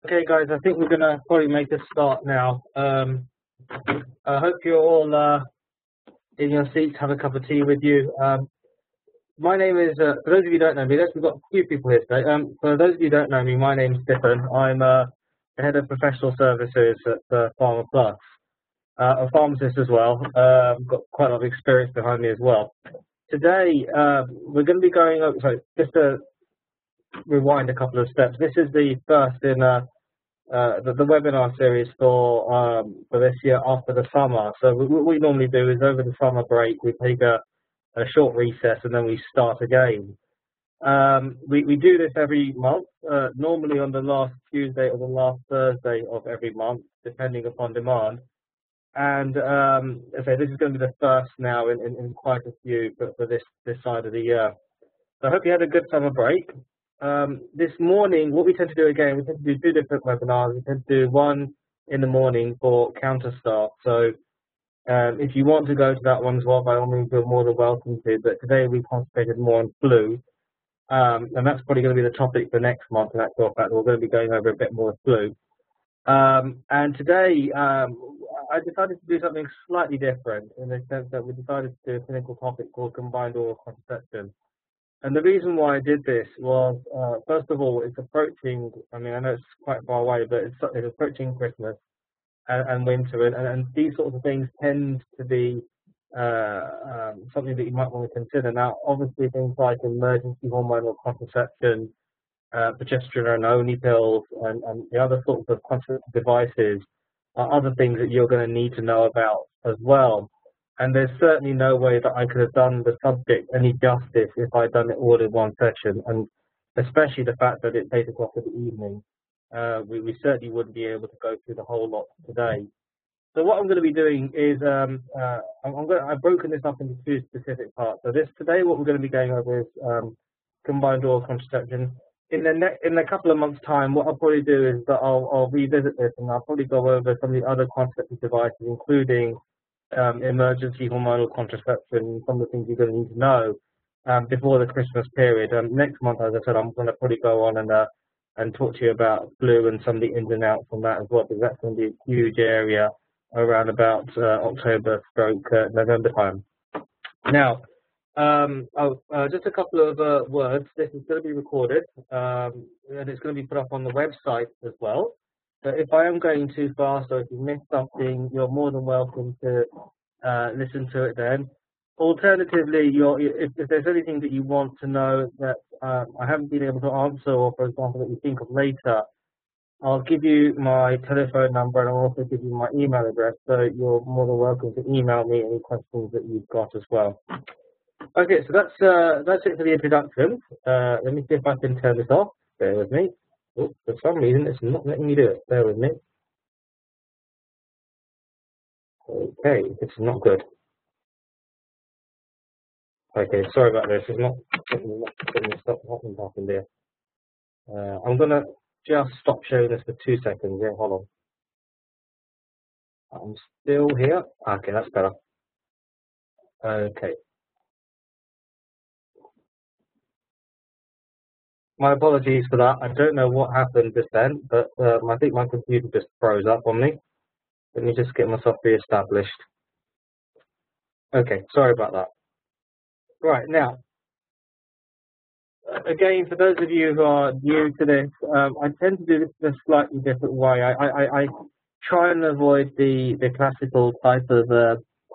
Okay, guys, I think we're going to probably make a start now. I hope you're all in your seats, have a cup of tea with you. My name is, for those of you who don't know me, we've got a few people here today. For those of you who don't know me, my name's Stephen. I'm the head of professional services at Pharma Plus, a pharmacist as well. I've got quite a lot of experience behind me as well. Today, we're going to be going over, so just to rewind a couple of steps, this is the first in the webinar series for this year after the summer. So what we normally do is over the summer break, we take a short recess and then we start again. We do this every month, normally on the last Tuesday or the last Thursday of every month, depending upon demand. And as I say, this is going to be the first now in quite a few for this side of the year. So I hope you had a good summer break. This morning, what we tend to do again, we tend to do two different webinars. We tend to do one in the morning for counter staff. So if you want to go to that one as well, by all means, you're more than welcome to. But today we concentrated more on flu. And that's probably going to be the topic for next month. In actual fact, we're going to be going over a bit more flu. And today, I decided to do something slightly different in the sense that we decided to do a clinical topic called combined oral contraception. And the reason why I did this was, first of all, it's approaching, I mean, I know it's quite far away, but it's approaching Christmas and winter, and these sorts of things tend to be something that you might want to consider. Now, obviously, things like emergency hormonal contraception, progesterone-only pills, and the other sorts of contraceptive devices are other things that you're going to need to know about as well. And there's certainly no way that I could have done the subject any justice if I'd done it all in one session, and especially the fact that it's 8 o'clock in the evening. We certainly wouldn't be able to go through the whole lot today. So what I'm going to be doing is I've broken this up into two specific parts. So today what we're going to be going over is combined oral contraception. In a couple of months' time, what I'll probably do is that I'll revisit this, and I'll probably go over some of the other contraceptive devices, including emergency hormonal contraception, some of the things you're going to need to know before the Christmas period. Next month, as I said, I'm going to probably go on and talk to you about flu and some of the ins and outs on that as well, because that's going to be a huge area around about October/November time. Now, just a couple of words. This is going to be recorded, and it's going to be put up on the website as well. So if I am going too fast or if you missed something, you're more than welcome to listen to it then. Alternatively, if there's anything that you want to know that I haven't been able to answer, or for example that you think of later, I'll give you my telephone number and I'll also give you my email address, so you're more than welcome to email me any questions that you've got as well. Okay, so that's it for the introduction. Let me see if I can turn this off. Bear with me. Oh, for some reason, it's not letting me do it. Bear with me. Okay, it's not good. Okay, sorry about this. It's not happening there. I'm going to just stop showing this for 2 seconds. Yeah, hold on. I'm still here. Okay, that's better. Okay. My apologies for that. I don't know what happened just then, but I think my computer just froze up on me. Let me just get myself re-established. Okay, sorry about that. Right, now, again, for those of you who are new to this, I tend to do this in a slightly different way. I try and avoid the classical type of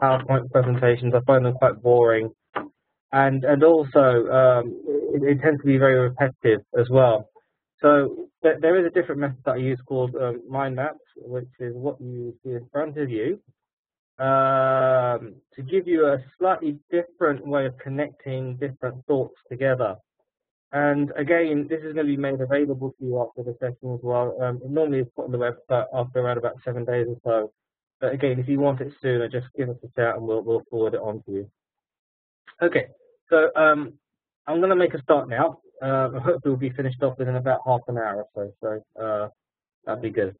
PowerPoint presentations. I find them quite boring. And also, it tends to be very repetitive as well. So there is a different method that I use called mind maps, which is what you see in front of you, to give you a slightly different way of connecting different thoughts together. And again, this is going to be made available to you after the session as well. Normally it's put on the website after around about 7 days or so. But again, if you want it sooner, just give us a shout and we'll forward it on to you. Okay, so I'm going to make a start now. Hopefully we'll be finished off within about half an hour or so. So that'd be good.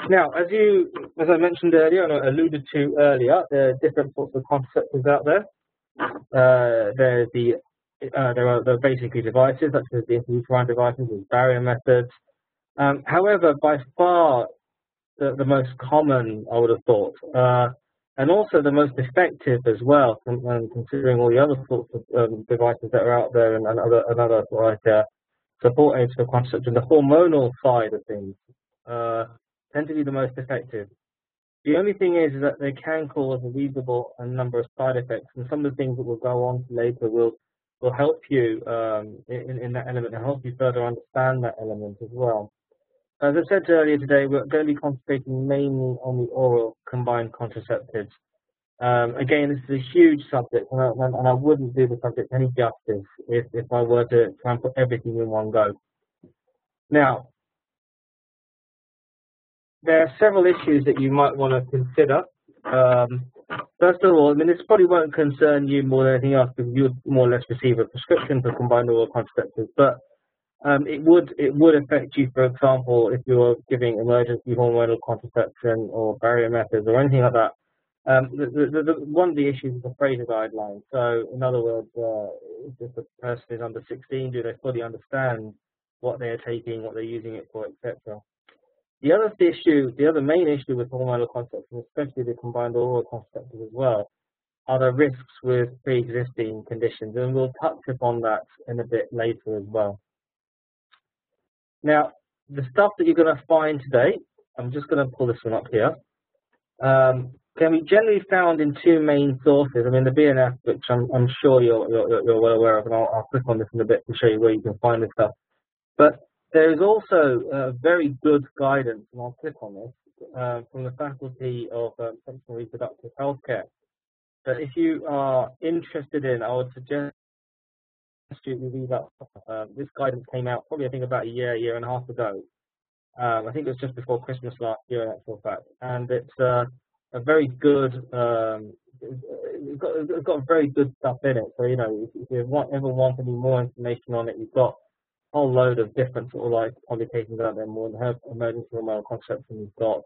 Now, as I mentioned earlier and I alluded to earlier, there are different sorts of contraceptives out there. There are basically devices such as the intrauterine devices, there's barrier methods, However, by far the most common, I would have thought, and also the most effective as well, considering all the other sorts of devices that are out there and other like support aids for contraception. The hormonal side of things tend to be the most effective. The only thing is that they can cause a reasonable number of side effects, and some of the things that we'll go on to later will help you in that element and help you further understand that element as well. As I said earlier today, we're going to be concentrating mainly on the oral combined contraceptives. Again, this is a huge subject, and I wouldn't do the subject any justice if I were to try and put everything in one go. Now, there are several issues that you might want to consider. First of all, I mean, this probably won't concern you more than anything else because you would more or less receive a prescription for combined oral contraceptives, but it would affect you, for example, if you were giving emergency hormonal contraception or barrier methods or anything like that. One of the issues is the Fraser guideline. So, in other words, if the person is under 16, do they fully understand what they are taking, what they're using it for, etc. The other main issue with hormonal contraception, especially the combined oral contraceptive as well, are the risks with pre-existing conditions, and we'll touch upon that in a bit later as well. Now, the stuff that you're going to find today, I'm just going to pull this one up here, can be generally found in two main sources. I mean, the BNF, which I'm sure you're well aware of, and I'll click on this in a bit to show you where you can find this stuff. But there is also very good guidance, and I'll click on this, from the Faculty of Sexual and Reproductive Healthcare. But if you are interested in, I would suggest you read up. This guidance came out probably, I think, about a year and a half ago. I think it was just before Christmas last year, in actual fact. And it's a very good, it's got very good stuff in it. So, you know, if you ever want any more information on it, you've got a whole load of different sort of like publications out there, more than emergency hormonal contraception. You've got,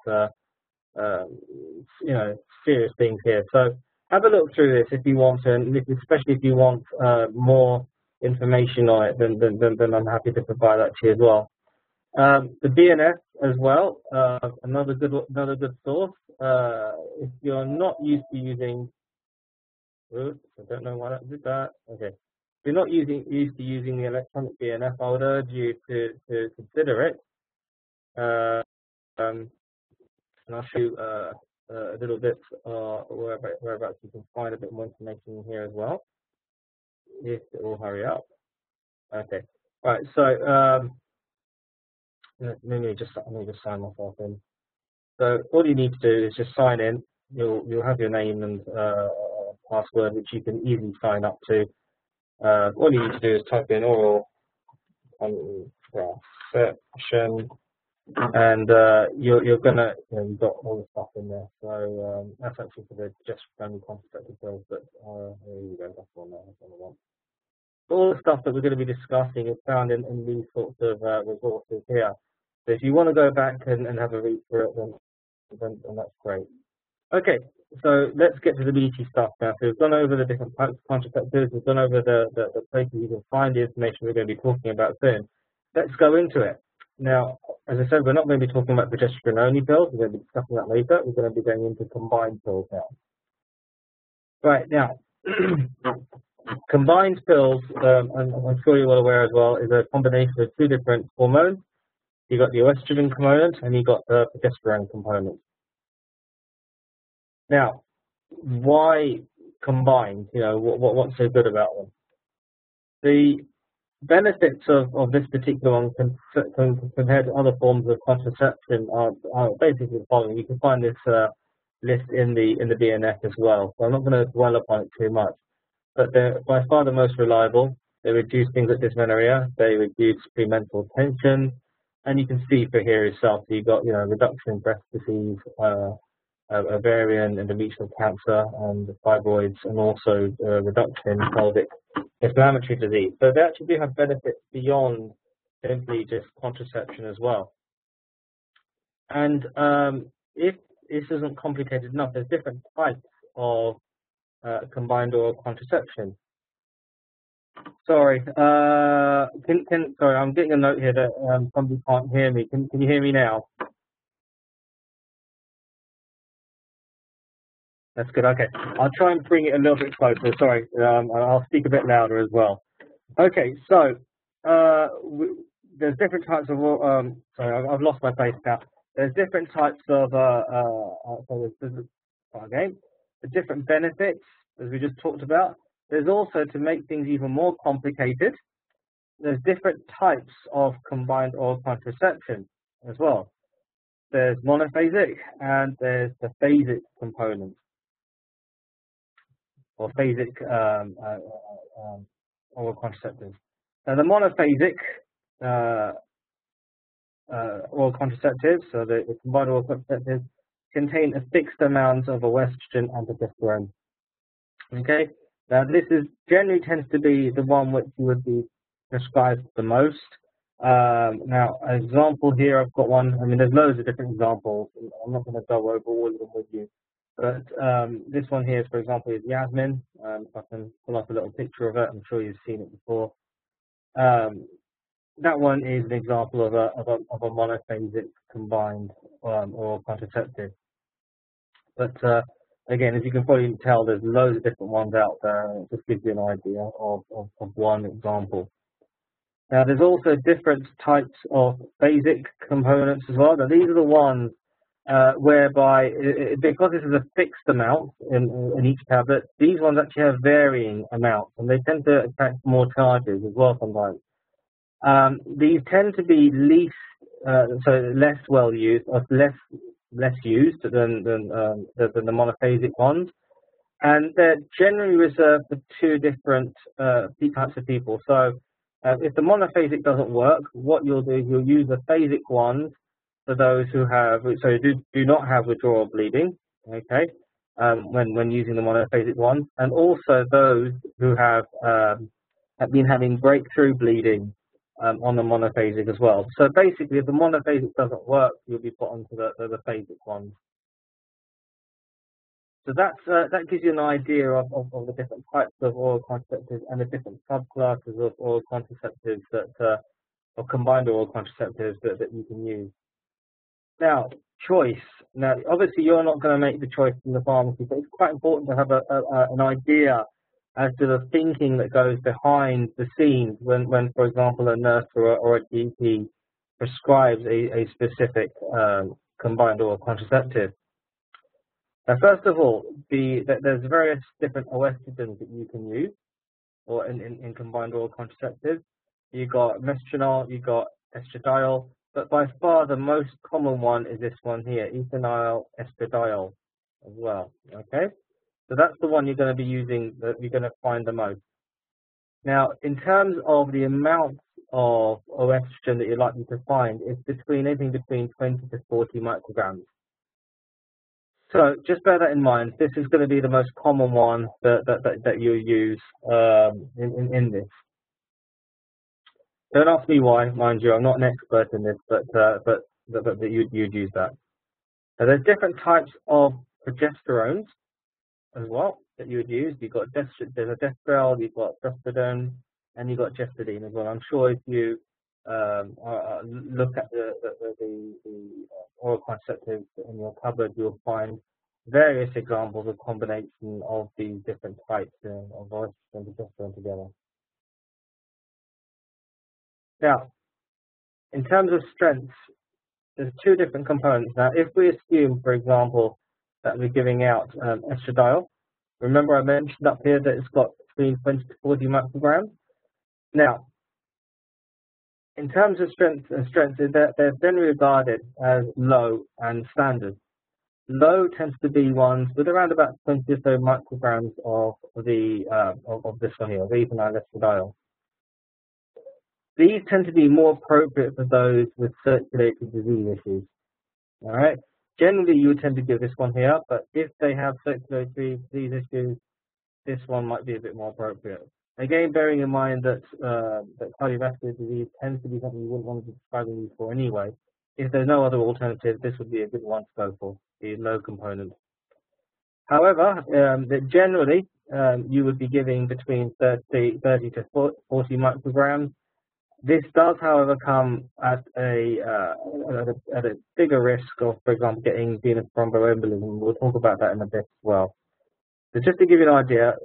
you know, serious things here. So have a look through this if you want to, and especially if you want more information on it, then I'm happy to provide that to you as well. The BNF as well, another good source. If you're not used to using, oops, I don't know why that did that. Okay, if you're not used to using the electronic BNF, I would urge you to consider it. And I'll show you a little bit whereabouts you can find a bit more information here as well. If it will hurry up. Okay. All right. So let me just sign myself in. So all you need to do is just sign in. You'll have your name and password, which you can easily sign up to. All you need to do is type in oral contraception, and you're gonna, you know, you've got all the stuff in there. So that's actually for the just family contraceptive pills. But here you go. That's one there. That's one I want. All the stuff that we're going to be discussing is found in these sorts of resources here. So if you want to go back and have a read through it, then that's great. Okay, so let's get to the meaty stuff now. So we've gone over the different types of contraceptives, we've gone over the places you can find the information we're going to be talking about soon. Let's go into it. Now, as I said, we're not going to be talking about progesterone-only pills, we're going to be discussing that later. We're going to be going into combined pills now. Right, now, combined pills, and I'm sure you're well aware as well, is a combination of two different hormones. You've got the estrogen component and you've got the progesterone component. Now, why combined? You know, what's so good about them? The benefits of this particular one compared to other forms of contraception are basically the following. You can find this list in the BNF as well. So I'm not going to dwell upon it too much. But they're by far the most reliable. They reduce things like dysmenorrhea. They reduce premenstrual tension, and you can see for here yourself. So you've got, you know, reduction in breast disease, ovarian, endometrial cancer, and fibroids, and also reduction in pelvic inflammatory disease. So they actually do have benefits beyond simply just contraception as well. And if this isn't complicated enough, there's different types of combined oral contraception. Sorry. Sorry, I'm getting a note here that somebody can't hear me. Can you hear me now? That's good. Okay. I'll try and bring it a little bit closer. Sorry. I'll speak a bit louder as well. Okay. So there's different types of sorry, I've lost my place now. There's different types of so there's again the different benefits as we just talked about. There's also, to make things even more complicated, there's different types of combined oral contraception as well. There's monophasic and there's the phasic component, or phasic oral contraceptives. Now the monophasic oral contraceptives, so the combined oral contraceptives, contain a fixed amount of estrogen and progesterone. Okay, now this is generally tends to be the one which you would be prescribed the most. Now, an example here, I've got one. I mean, there's loads of different examples. I'm not going to go over all of them with you, but this one here, for example, is Yasmin. If I can pull up a little picture of it, I'm sure you've seen it before. That one is an example of a monophasic combined oral contraceptive. But again, as you can probably tell, there's loads of different ones out there, and it just gives you an idea of one example. Now, there's also different types of phasic components as well. Now, these are the ones whereby, because this is a fixed amount in each tablet, these ones actually have varying amounts, and they tend to attract more charges as well sometimes. These tend to be less well used, or less used than the monophasic ones, and they're generally reserved for two different types of people. So if the monophasic doesn't work, what you'll do is you'll use the phasic ones for those who do not have withdrawal bleeding, okay, when using the monophasic ones, and also those who have been having breakthrough bleeding on the monophasic as well. So basically, if the monophasic doesn't work, you'll be put onto the phasic ones. So that gives you an idea of the different types of oral contraceptives and the different subclasses of oral contraceptives or combined oral contraceptives that you can use. Now, choice. Now, obviously, you're not going to make the choice in the pharmacy, but it's quite important to have an idea as to the thinking that goes behind the scenes when for example, a nurse or a GP prescribes a specific combined oral contraceptive. Now, first of all, there's various different estrogens that you can use, or in combined oral contraceptives. You've got mestranol, you've got estradiol, but by far the most common one is this one here, ethinyl estradiol as well. Okay, so that's the one you're going to be using, that you're going to find the most. Now, in terms of the amount of estrogen that you're likely to find, it's anything between 20 to 40 micrograms. So just bear that in mind. This is going to be the most common one that you use in this. Don't ask me why, mind you. I'm not an expert in this, but you'd use that. Now, there's different types of progesterones as well that you would use. You've got there's a destrel, you've got prostadone, and you've got gestadine as well. I'm sure if you look at the oral contraceptives in your cupboard, you'll find various examples of combination of these different types of estrogen and progesterone together. Now, in terms of strengths, there's two different components. Now, if we assume, for example, that we're giving out estradiol, remember I mentioned up here that it's got between 20 to 40 micrograms. Now, in terms of strength, they're generally regarded as low and standard. Low tends to be ones with around about 20 or so micrograms of this one here, the ethinyl estradiol. These tend to be more appropriate for those with circulatory disease issues. All right. Generally, you would tend to give this one here, but if they have circulatory disease issues, this one might be a bit more appropriate. Again, bearing in mind that cardiovascular disease tends to be something you wouldn't want to be prescribing these for anyway. If there's no other alternative, this would be a good one to go for, the low component. However, generally, you would be giving between 30 to 40 micrograms. This does, however, come at a bigger risk of, for example, getting venous thromboembolism. We'll talk about that in a bit as well. So just to give you an idea,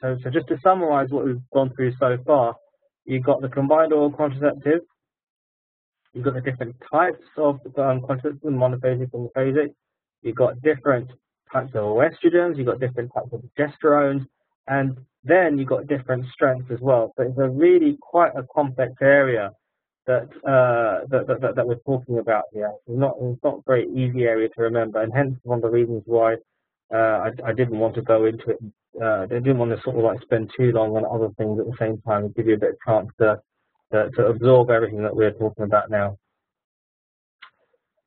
so just to summarize what we've gone through so far, you've got the combined oral contraceptive, you've got the different types of contraceptives, monophasic and monophasic, you've got different types of estrogens, you've got different types of progesterones, and then you've got different strengths as well. So it's a really quite a complex area that we're talking about here. It's not a very easy area to remember, and hence one of the reasons why I didn't want to go into it. I didn't want to sort of like spend too long on other things at the same time and give you a bit of chance to absorb everything that we're talking about now.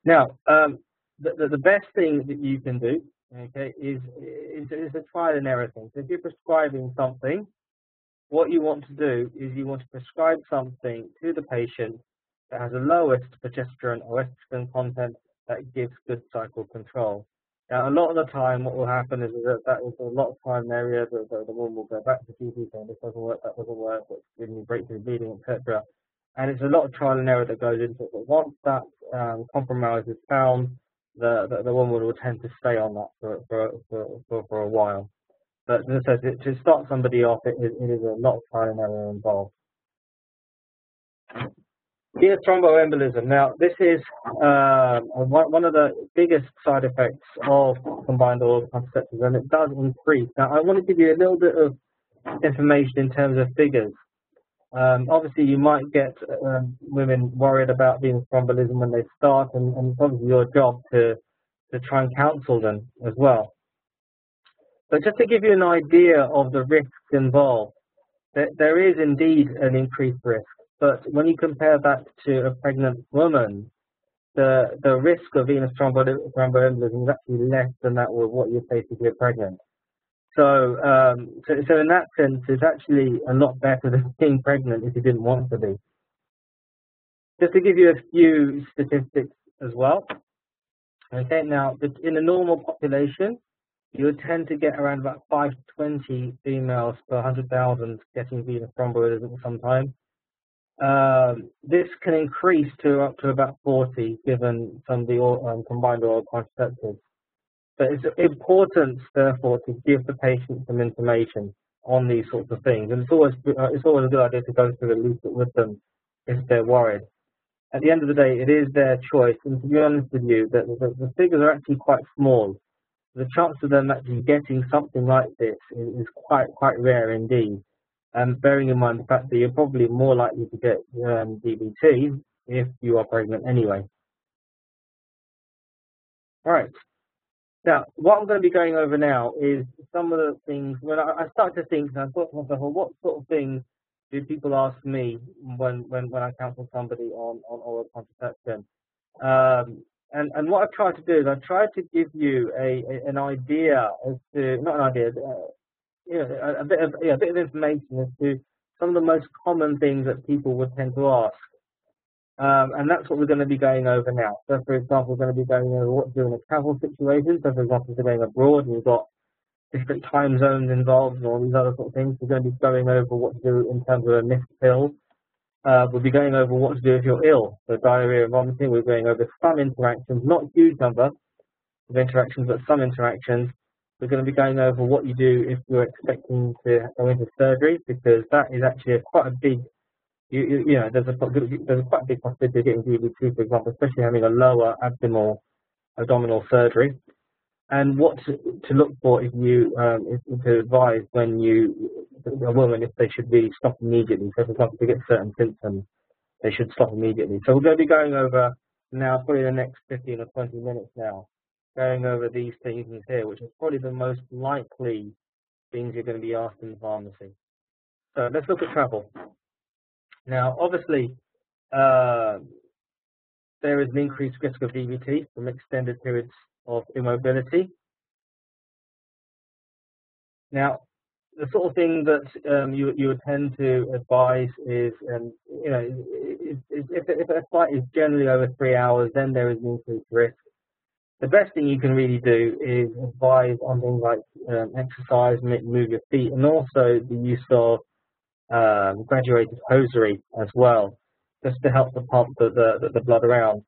Now, the best thing that you can do, okay, is a trial and error thing. So if you're prescribing something, what you want to do is you want to prescribe something to the patient that has the lowest progesterone or estrogen content that gives good cycle control. Now, a lot of the time, what will happen is that is a lot of time area that the woman will go back to GP saying this doesn't work, that doesn't work, what's giving you breakthrough bleeding, etc. And it's a lot of trial and error that goes into it. But once that compromise is found, the woman will tend to stay on that for a while. But as I said, to start somebody off, it is a lot of trial and error involved. Venous thromboembolism. Now, this is one of the biggest side effects of combined oral contraceptives, and it does increase. Now, I want to give you a little bit of information in terms of figures. Obviously, you might get women worried about venous thromboembolism when they start, and it's obviously your job to try and counsel them as well. But just to give you an idea of the risks involved, there is indeed an increased risk. But when you compare that to a pregnant woman, the risk of venous thromboembolism is actually less than that with what you face if you're pregnant. So in that sense, it's actually a lot better than being pregnant if you didn't want to be. Just to give you a few statistics as well. Okay, now in a normal population, you would tend to get around about 5 to 20 females per 100,000 getting venous thromboembolism sometimes. This can increase to up to about 40 given some of the combined oral contraceptives. But it's important, therefore, to give the patient some information on these sorts of things. And it's always a good idea to go through and leaflet with them if they're worried. At the end of the day, it is their choice. And to be honest with you, the figures are actually quite small. The chance of them actually getting something like this is quite rare indeed. And bearing in mind the fact that you're probably more likely to get DVT if you are pregnant anyway. All right. Now, what I'm going to be going over now is some of the things. When I start to think, and I thought to myself, well, what sort of things do people ask me when I counsel somebody on oral contraception? And what I've tried to do is I've tried to give you an idea as to, not an idea, a bit of information as to some of the most common things that people would tend to ask. And that's what we're going to be going over now. So, for example, we're going to be going over what to do in a travel situation. So, for example, if you're going abroad and you've got different time zones involved and all these other sort of things, we're going to be going over what to do in terms of a missed pill. We'll be going over what to do if you're ill. So, diarrhea and vomiting, we're going over some interactions, not a huge number of interactions, but some interactions. We're going to be going over what you do if you're expecting to go into surgery, because that is actually quite a big, there's a quite big possibility of getting DVT, for example, especially having a lower abdominal surgery, and what to look for if you to advise when a woman if they should really stop immediately. So, for example, to get certain symptoms, they should stop immediately. So we're going to be going over now, probably the next 15 or 20 minutes now, going over these things here, which is probably the most likely things you're going to be asked in the pharmacy. So let's look at travel. Now, obviously, there is an increased risk of DVT from extended periods of immobility. Now, the sort of thing that you would tend to advise is, if a flight is generally over 3 hours, then there is an increased risk. the best thing you can really do is advise on things like exercise, move your feet, and also the use of graduated hosiery as well, just to help to pump the blood around.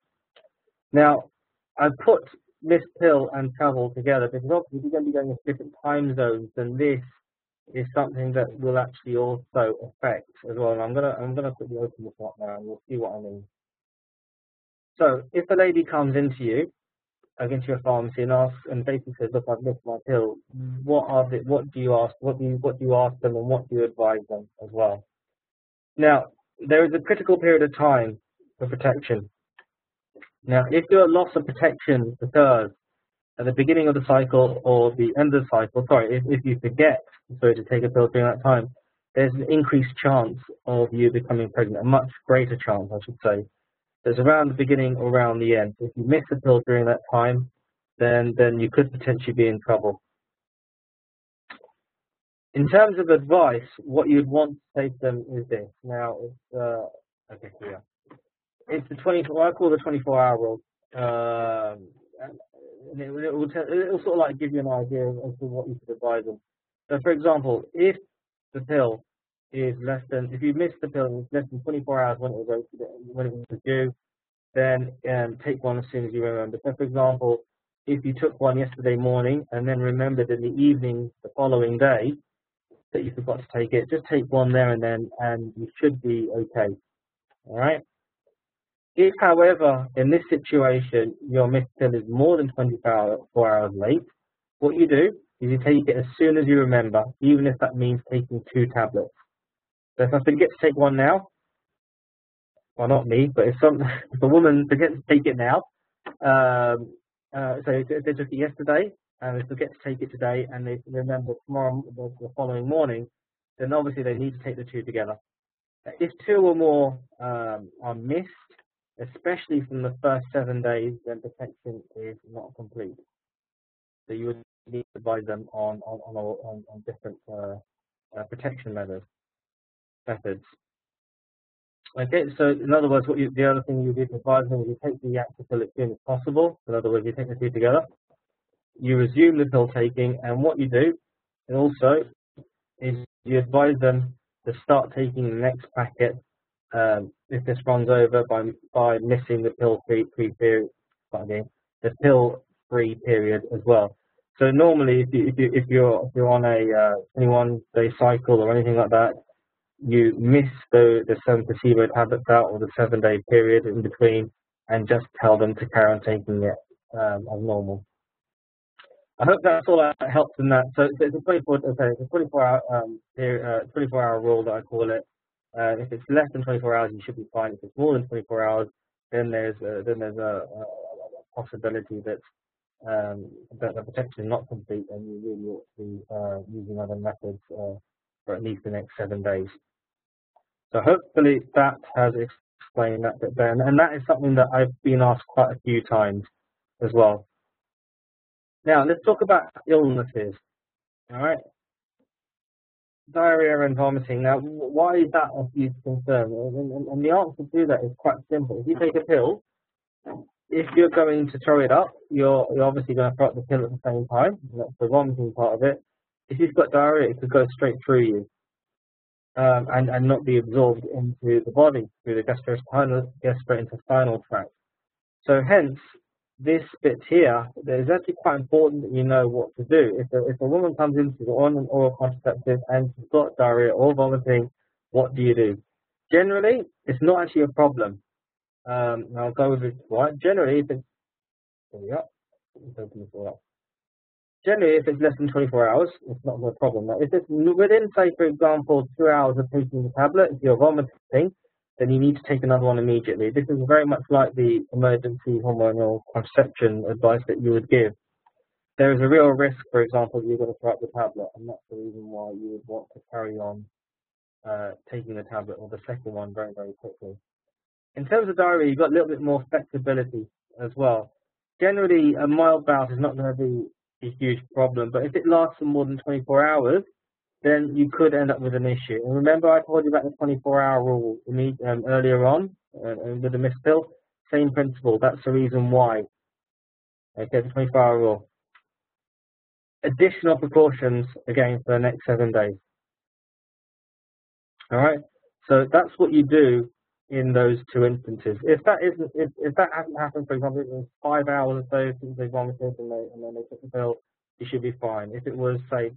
Now, I put this pill and travel together because obviously if you're going to be going into different time zones, then this is something that will actually also affect as well. And I'm gonna quickly open this up now, and you'll see what I mean. So, if a lady comes into you, into your pharmacy, and asks, and basically says, "Look, I've missed my pill," what do you ask? What do you ask them, and what do you advise them as well? Now, there is a critical period of time for protection. Now, if your loss of protection occurs at the beginning of the cycle or the end of the cycle, if you forget to take a pill during that time, there's an increased chance of you becoming pregnant, a much greater chance, I should say. There's around the beginning or around the end. If you miss a pill during that time, then you could potentially be in trouble. In terms of advice, what you'd want to say to them is this. Now, okay, here. It's the 24. I call the 24-hour rule. And it'll sort of like give you an idea as to what you should advise them. So, for example, if the pill is if you miss the pill, it's less than 24 hours when it was due, then take one as soon as you remember. So, for example, if you took one yesterday morning and then remembered in the evening the following day that you forgot to take it, just take one there and then, and you should be okay. All right. If, however, in this situation, your missed pill is more than 24 hours late, what you do is you take it as soon as you remember, even if that means taking 2 tablets. So if I forget to take one now, well, not me, but if a woman forgets to take it now, so if they took it yesterday, and they forget to take it today, and they remember tomorrow, the following morning, then obviously they need to take the 2 together. If 2 or more are missed, especially from the first 7 days, then protection is not complete. So you would need to advise them on different protection methods. Okay, so in other words, the other thing you need to advise them is you take the active pill as soon as possible. In other words, you take the 2 together. You resume the pill taking, and what you do also is you advise them to start taking the next packet if this runs over by missing the pill-free period, the pill-free period as well. So normally, if you're on a 21-day cycle or anything like that, you miss the 7 placebo tablets out or the 7-day period in between, and just tell them to carry on taking it as normal. I hope that's all that helps in that. So it's a 24-hour rule that I call it. If it's less than 24 hours, you should be fine. If it's more than 24 hours, then there's a possibility that the protection is not complete, and you really ought to be using other methods for at least the next 7 days. So hopefully that has explained that bit there, and that is something that I've been asked quite a few times as well. Now let's talk about illnesses. All right. Diarrhea and vomiting. Now, why is that a huge concern? And the answer to that is quite simple. If you take a pill, if you're going to throw it up, you're obviously going to throw up the pill at the same time. That's the vomiting part of it. If you've got diarrhea, it could go straight through you and not be absorbed into the body through the gastrointestinal tract. So hence, this bit here, it's actually quite important that you know what to do. If a woman comes into you on an oral contraceptive and she's got diarrhea or vomiting, what do you do? Generally, it's not actually a problem. I'll go over it. Right? Generally, if it's less than 24 hours, it's not a problem. Now, if it's within, say, for example, 2 hours of taking the tablet, if you're vomiting, then you need to take another one immediately. This is very much like the emergency hormonal contraception advice that you would give. There is a real risk, for example, that you're going to throw up the tablet, and that's the reason why you would want to carry on taking the tablet or the second one very, very quickly. In terms of diarrhea, you've got a little bit more flexibility as well. Generally, a mild bout is not going to be a huge problem, but if it lasts for more than 24 hours, then you could end up with an issue. And remember I told you about the 24-hour rule earlier on with the missed pill? Same principle. That's the reason why. Okay, the 24-hour rule. Additional precautions again for the next 7 days. All right. So that's what you do in those two instances. If that hasn't happened, for example, it was 5 hours or so since they vomited and then they took the pill, you should be fine. If it was, say,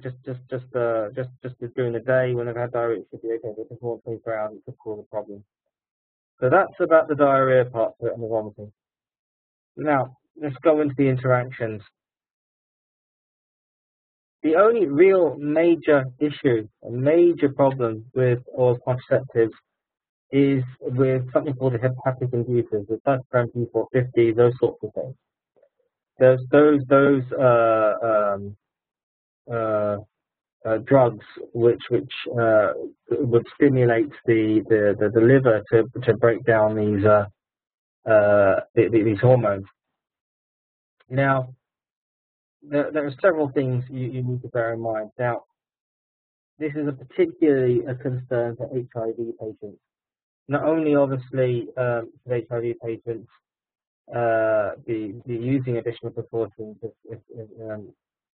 just during the day when they've had diarrhea, it should be okay. But if it's more than 24 hours, it could cause a problem. So that's about the diarrhea part of it and the vomiting. Now let's go into the interactions. The only real major issue, a major problem with oral contraceptives is with something called the hepatic inducers, the cytochrome P450, those sorts of things. Those drugs which would stimulate the liver to break down these hormones. Now, there are several things you need to bear in mind. Now, this is particularly a concern for HIV patients. Not only, obviously, for HIV patients, be using additional precautions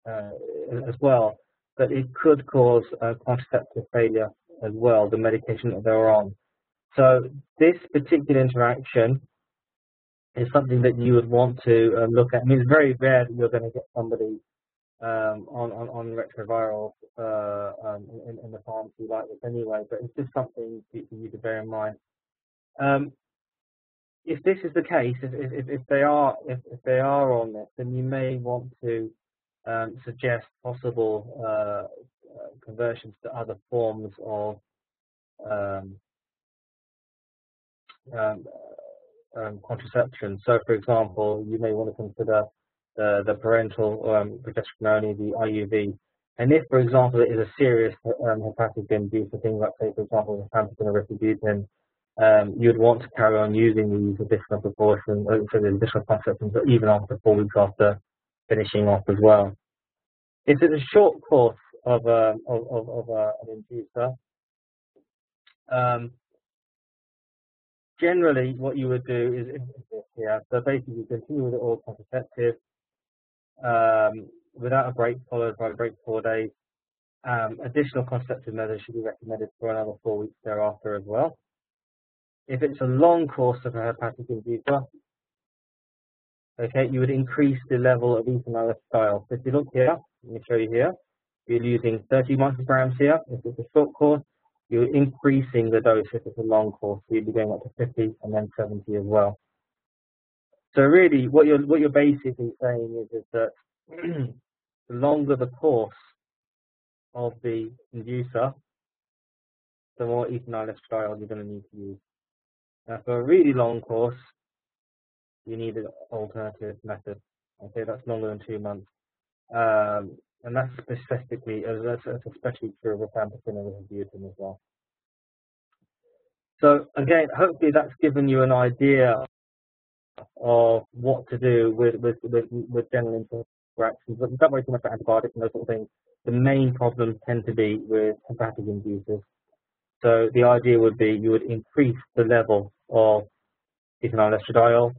as well, but it could cause contraceptive failure as well, the medication that they're on. So this particular interaction is something that you would want to look at. I mean, it's very rare that you're going to get somebody on retrovirals in the pharmacy like this anyway, but it's just something for you to bear in mind. If this is the case, if they are on this, then you may want to suggest possible conversions to other forms of contraception. So, for example, you may want to consider the parental progesterone only, the IUV. And if, for example, it is a serious hepatic inducer, things like, say, for example, rifampicin or rifabutin, you'd want to carry on using these additional precautions, so the additional contraceptions, even after 4 weeks after finishing off as well. If it's a short course of an inducer, generally what you would do is this here. So basically, you continue with the oral contraceptive without a break, followed by a break 4 days. Additional contraceptive measures should be recommended for another 4 weeks thereafter as well. If it's a long course of a hepatic inducer, okay, you would increase the level of ethanol estradiol. So if you look here, let me show you here, you're using 30 micrograms here. If it's a short course, you're increasing the dose. If it's a long course, so you'd be going up to 50 and then 70 as well. So really, what you're basically saying is that the longer the course of the inducer, the more ethanol estradiol you're going to need to use. Now, for a really long course, you need an alternative method. Okay, that's longer than 2 months, and that's specifically, that's especially true of rifampicin and rifabutin as well. So again, hopefully that's given you an idea of what to do with general interactions. But don't worry too much about antibiotics and those sort of things. The main problems tend to be with hepatic inducers. So the idea would be you would increase the level of ethanol estradiol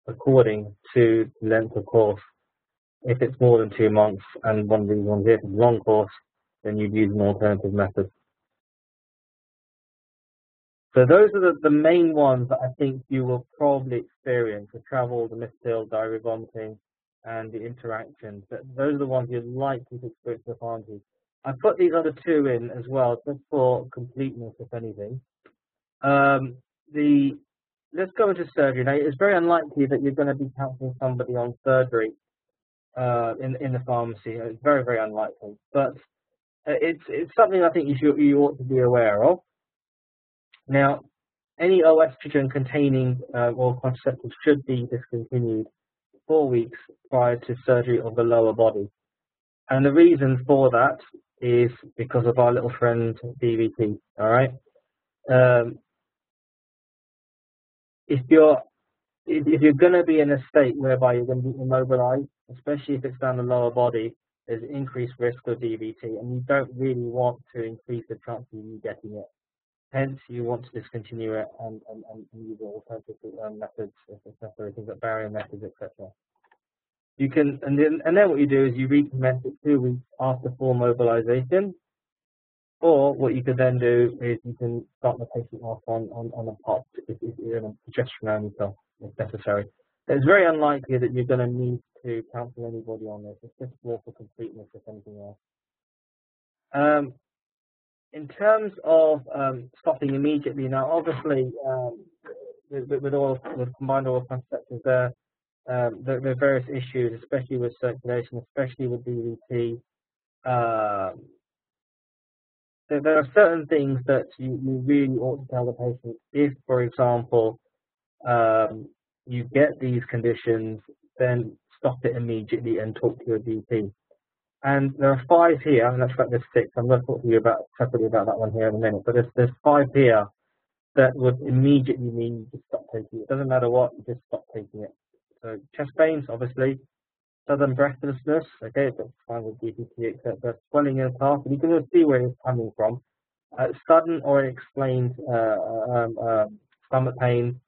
according to the length of course. If it's more than 2 months and one of these ones here is a long course, then you'd use an alternative method. So those are the main ones that I think you will probably experience: the travel, the missed pill, diarrhea, vomiting, and the interactions. Those are the ones you're likely to experience in the pharmacy. I put these other two in as well, just for completeness, if anything. Let's go into surgery. Now, it's very unlikely that you're going to be counseling somebody on surgery in the pharmacy. It's very, very unlikely. But it's something I think you ought to be aware of. Now, any estrogen-containing oral contraceptives should be discontinued 4 weeks prior to surgery of the lower body. And the reason for that is because of our little friend DVT, all right? If you're going to be in a state whereby you're going to be immobilized, especially if it's down the lower body, there's increased risk of DVT, and you don't really want to increase the chance of you getting it. hence you want to discontinue it and use alternative methods if necessary, things like barrier methods, etc. You can, and then what you do is you recommence it 2 weeks after full mobilization, or what you could then do is you can start the patient off on a POP if you're in a progesterone pill if necessary. It's very unlikely that you're going to need to counsel anybody on this. It's just more for completeness, if anything else. In terms of stopping immediately, now obviously with combined oral contraceptives, there are various issues, especially with circulation, especially with DVT. There are certain things that you really ought to tell the patient if, for example, you get these conditions, then stop it immediately and talk to your GP. And there are 5 here, and that's like there's 6. I'm going to talk to you separately about that one here in a minute. But there's 5 here that would immediately mean you just stop taking it. It doesn't matter what, you just stop taking it. So chest pains, obviously. Sudden breathlessness, okay, that's fine with DVT, etc. Swelling in the calf, and you can just see where it's coming from. Sudden or unexplained stomach pain.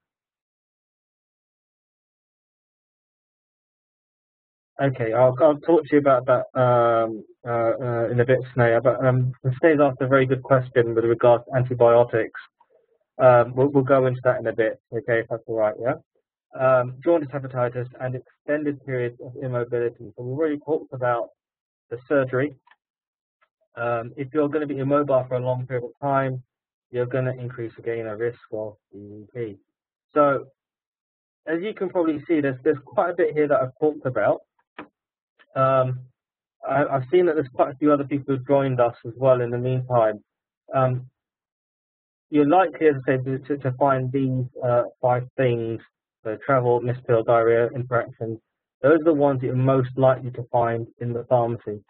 Okay, I'll talk to you about that in a bit, Snea. But Snea's asked a very good question with regards to antibiotics. We'll go into that in a bit, okay, if that's all right, yeah? Jaundice, hepatitis, and extended periods of immobility. So we've already talked about the surgery. If you're going to be immobile for a long period of time, you're going to increase again a risk of DVT. So as you can probably see, there's quite a bit here that I've talked about. I've seen that there's quite a few other people who've joined us as well in the meantime. You're likely, as I say, to find these 5 things. So travel, missed pill, diarrhea, interactions. Those are the ones that you're most likely to find in the pharmacy.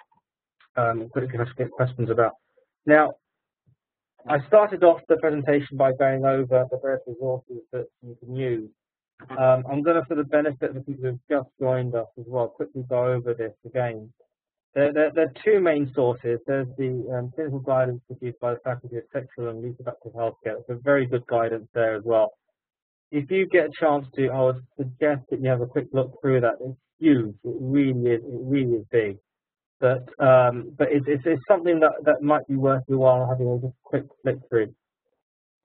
Quickly, let's get questions about. Now, I started off the presentation by going over the various resources that you can use. I'm going to, for the benefit of the people who've just joined us as well, quickly go over this again. There are 2 main sources. There's the clinical guidance produced by the Faculty of Sexual and Reproductive Healthcare. It's a very good guidance there as well. If you get a chance to, I would suggest that you have a quick look through that. It's huge. It really is big. But it's something that might be worth your while having a just quick flick through.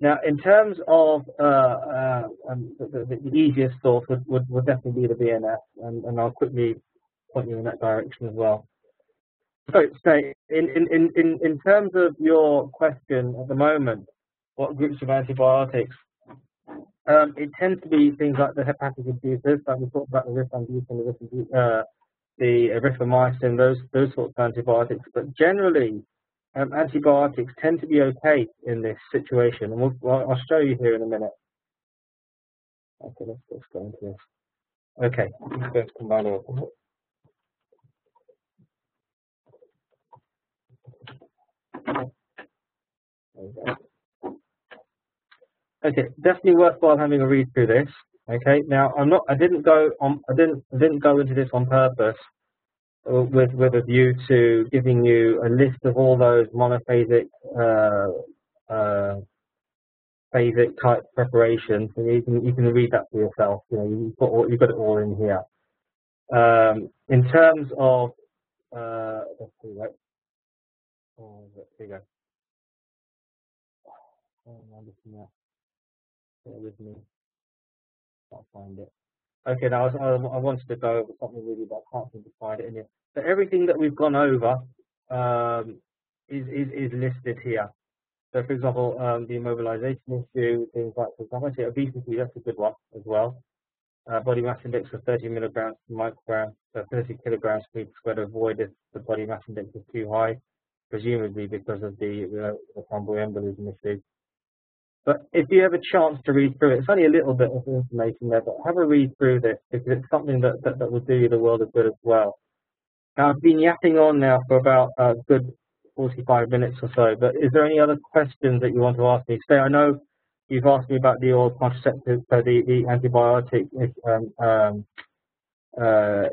Now, in terms of the easiest source would definitely be the VNS, and I'll quickly point you in that direction as well. So, in terms of your question at the moment, what groups of antibiotics? It tends to be things like the hepatic inducers, like we talked about the rifampicin, the erythromycin, those sorts of antibiotics. But generally, antibiotics tend to be okay in this situation, and I'll show you here in a minute. Okay, let's go into this. Okay, let's go to combine oral. Okay, definitely worthwhile having a read through this. Okay, now I didn't go into this on purpose with a view to giving you a list of all those monophasic phasic type preparations, and you can read that for yourself. You know, you've got it all in here. In terms of let's see, right? Oh, here you go. Bear with me. Can't find it. Okay, now I wanted to go over something really, but I can't seem to find it in here. So everything that we've gone over is listed here. So, for example, the immobilization issue, things like, for example, obesity, that's a good one as well. Body mass index of 30 milligrams per microgram, so 30 kilograms per meter squared, avoid if the body mass index is too high, presumably because of the thromboembolism issue. But if you have a chance to read through it, it's only a little bit of information there, but have a read through this because it's something that will do you the world of good as well. Now, I've been yapping on now for about a good 45 minutes or so, but is there any other questions that you want to ask me? So I know you've asked me about the oral contraceptives, so the antibiotic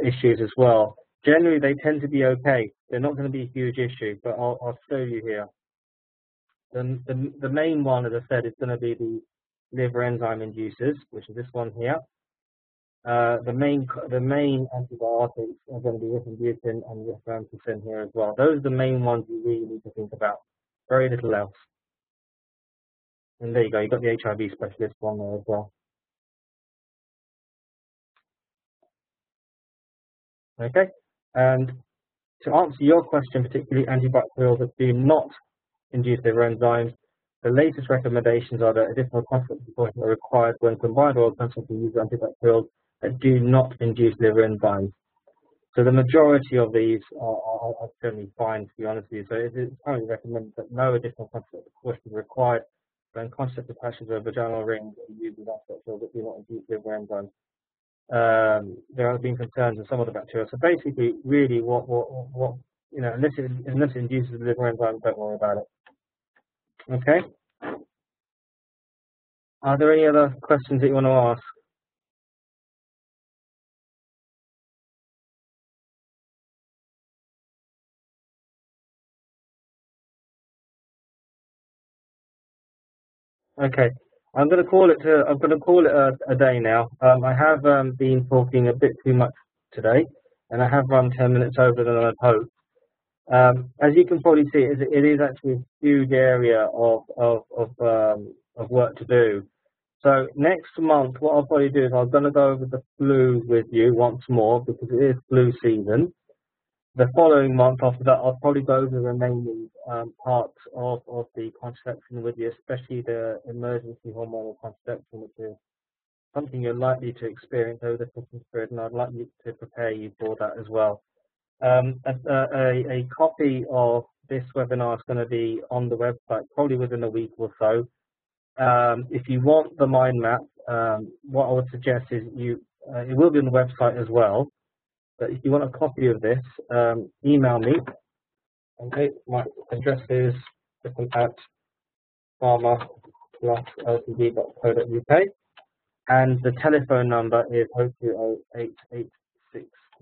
issues as well. Generally, they tend to be okay. They're not going to be a huge issue, but I'll show you here. The main one, as I said, is going to be the liver enzyme inducers, which is this one here. The main antibiotics are going to be rifampicin and rifampicin here as well. Those are the main ones you really need to think about. Very little else. And there you go. You've got the HIV specialist one there as well. Okay. And to answer your question, particularly antibacterials that do not induce liver enzymes, the latest recommendations are that additional contraceptive precautions are required when combined oral contraceptives use antibacterials that do not induce liver enzymes. So the majority of these are certainly fine, to be honest with you. So it is currently recommended that no additional contraceptive precautions are required when contraceptive patches or vaginal rings are used with antibacterials that do not induce liver enzymes. There have been concerns with some of the bacteria. So basically, really, what unless it induces the liver enzymes, don't worry about it. Okay. Are there any other questions that you want to ask? Okay, I'm going to call it a day now. I have been talking a bit too much today, and I have run 10 minutes over than I'd hoped. As you can probably see, it is actually a huge area of work to do. So next month, what I'll probably do is I'm going to go over the flu with you once more because it is flu season. The following month after that, I'll probably go over the remaining parts of the contraception with you, especially the emergency hormonal contraception, which is something you're likely to experience over the Christmas period, and I'd like you to prepare you for that as well. A copy of this webinar is going to be on the website probably within a week or so. If you want the mind map, what I would suggest is it will be on the website as well. But if you want a copy of this, email me. Okay, my address is at pharma+ltd.co.uk, and the telephone number is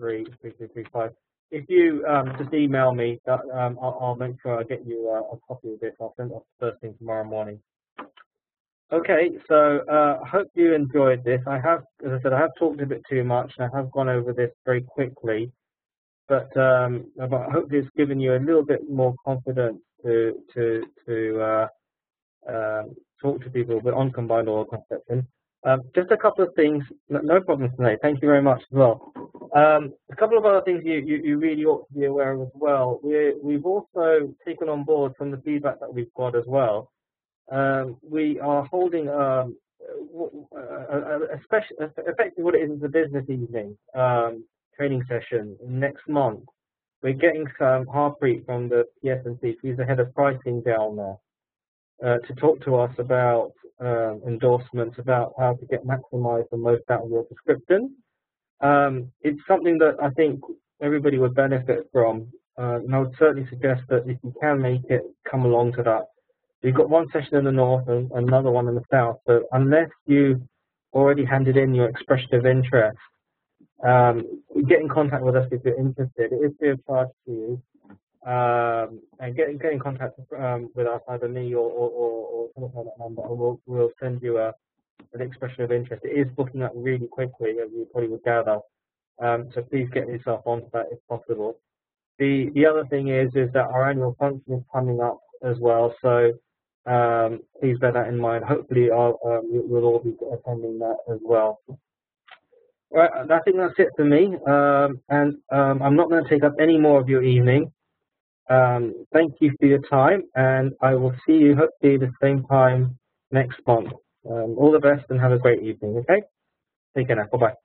02088633335. If you just email me, I'll make sure I get you a copy of this. I'll send it off first thing tomorrow morning. Okay, so I hope you enjoyed this. As I said, I have talked a bit too much, and I have gone over this very quickly, but hopefully it's given you a little bit more confidence to talk to people on combined oral contraception. Just a couple of things. No problems today. Thank you very much as well. A couple of other things you really ought to be aware of as well. We've also taken on board from the feedback that we've got as well. We are holding effectively what it is a business evening training session next month. We're getting Harpreet from the PSNC, who's the head of pricing down there, to talk to us about endorsements, about how to maximize the most out of your prescription. It's something that I think everybody would benefit from, and I would certainly suggest that if you can make it, come along to that. We've got one session in the north and another one in the south, so unless you already handed in your expression of interest, get in contact with us if you're interested. It is free of charge to you, and get in contact with us, either me or telephone that number, and we'll send you an expression of interest. It is booking up really quickly, as you probably would gather, so please get yourself onto that if possible. The other thing is that our annual function is coming up as well, so please bear that in mind. Hopefully we'll all be attending that as well. All right, I think that's it for me, and I'm not going to take up any more of your evening. Thank you for your time, and I will see you hopefully the same time next month. All the best and have a great evening, okay? Take care now. Bye-bye.